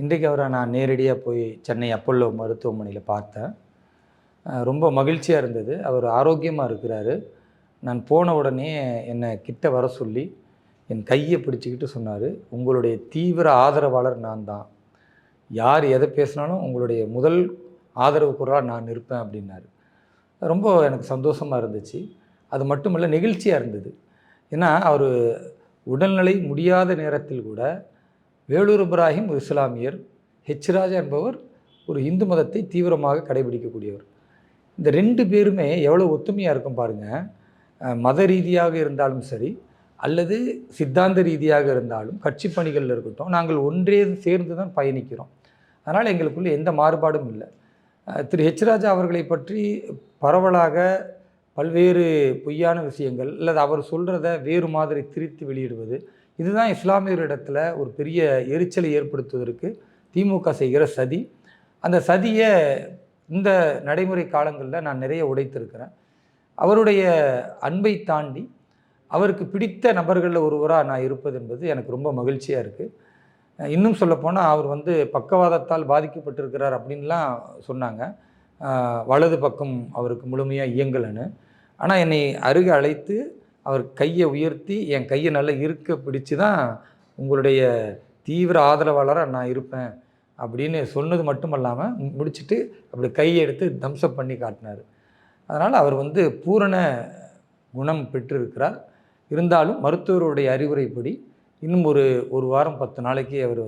இன்றைக்கு அவரை நான் நேரடியாக போய் சென்னை அப்பல்லோ மருத்துவமனையில் பார்த்தேன். ரொம்ப மகிழ்ச்சியாக இருந்தது. அவர் ஆரோக்கியமாக இருக்கிறாரு. நான் போன உடனே என்னை கிட்ட வர சொல்லி என் கையை பிடிச்சிக்கிட்டு சொன்னார், உங்களுடைய தீவிர ஆதரவாளர் நான் தான். யார் எதை பேசினாலும் உங்களுடைய முதல் ஆதரவு குரலாக நான் இருப்பேன் அப்படின்னாரு. ரொம்ப எனக்கு சந்தோஷமாக இருந்துச்சு. அது மட்டும் இல்லை, நெகிழ்ச்சியாக இருந்தது. ஏன்னா அவர் உடல்நிலை முடியாத நேரத்தில் கூட வேலூர் இப்ராஹிம் ஒரு இஸ்லாமியர், ஹெச் ராஜா என்பவர் ஒரு இந்து மதத்தை தீவிரமாக கடைபிடிக்கக்கூடியவர். இந்த 2 பேருமே எவ்வளோ ஒத்துமையாக இருக்கும் பாருங்கள். மத ரீதியாக இருந்தாலும் சரி, அல்லது சித்தாந்த ரீதியாக இருந்தாலும், கட்சி பணிகளில் இருக்கட்டும், நாங்கள் ஒன்றே சேர்ந்து தான் பயணிக்கிறோம். அதனால் எங்களுக்குள்ளே எந்த மாறுபாடும் இல்லை. திரு ஹெச் ராஜா அவர்களை பற்றி பரவலாக பல்வேறு பொய்யான விஷயங்கள் அல்லது அவர் சொல்கிறத வேறு மாதிரி திரித்து வெளியிடுவது, இதுதான் இஸ்லாமியர்களிடத்தில் ஒரு பெரிய எரிச்சலை ஏற்படுத்துவதற்கு திமுக செய்கிற சதி. அந்த சதியை இந்த நடைமுறை காலங்களில் நான் நிறைய உடைத்திருக்கிறேன். அவருடைய அன்பை தாண்டி அவருக்கு பிடித்த நபர்களில் ஒருவராக நான் இருப்பது என்பது எனக்கு ரொம்ப மகிழ்ச்சியாக இருக்குது. இன்னும் சொல்லப்போனால் அவர் பக்கவாதத்தால் பாதிக்கப்பட்டிருக்கிறார் அப்படின்லாம் சொன்னாங்க. வலது பக்கம் அவருக்கு முழுமையாக இயங்கலைன்னு. ஆனால் என்னை அருகே அழைத்து அவர் கையை உயர்த்தி என் கையை நல்லா இருக்க பிடிச்சு தான் உங்களுடைய தீவிர ஆதரவாளராக நான் இருப்பேன் அப்படின்னு சொன்னது மட்டும் இல்லாமல் முடிச்சுட்டு அப்படி கையை எடுத்து தம்ஸ்அப் பண்ணி காட்டினார். அதனால் அவர் பூரண குணம் பெற்றிருக்கிறார். இருந்தாலும் மருத்துவருடைய அறிவுரைப்படி இன்னும் ஒரு வாரம் 10 நாளைக்கு அவர்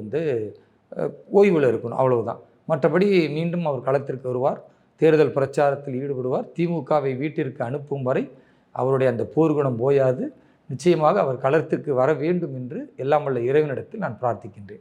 ஓய்வில் இருக்கணும், அவ்வளவுதான். மற்றபடி மீண்டும் அவர் களத்திற்கு வருவார், தேர்தல் பிரச்சாரத்தில் ஈடுபடுவார். திமுகவை வீட்டிற்கு அனுப்பும் வரை அவருடைய அந்த போர்க்குணம் போயாது. நிச்சயமாக அவர் களத்திற்கு வர வேண்டும் என்று எல்லாம் வல்ல இறைவனிடத்தில் நான் பிரார்த்திக்கின்றேன்.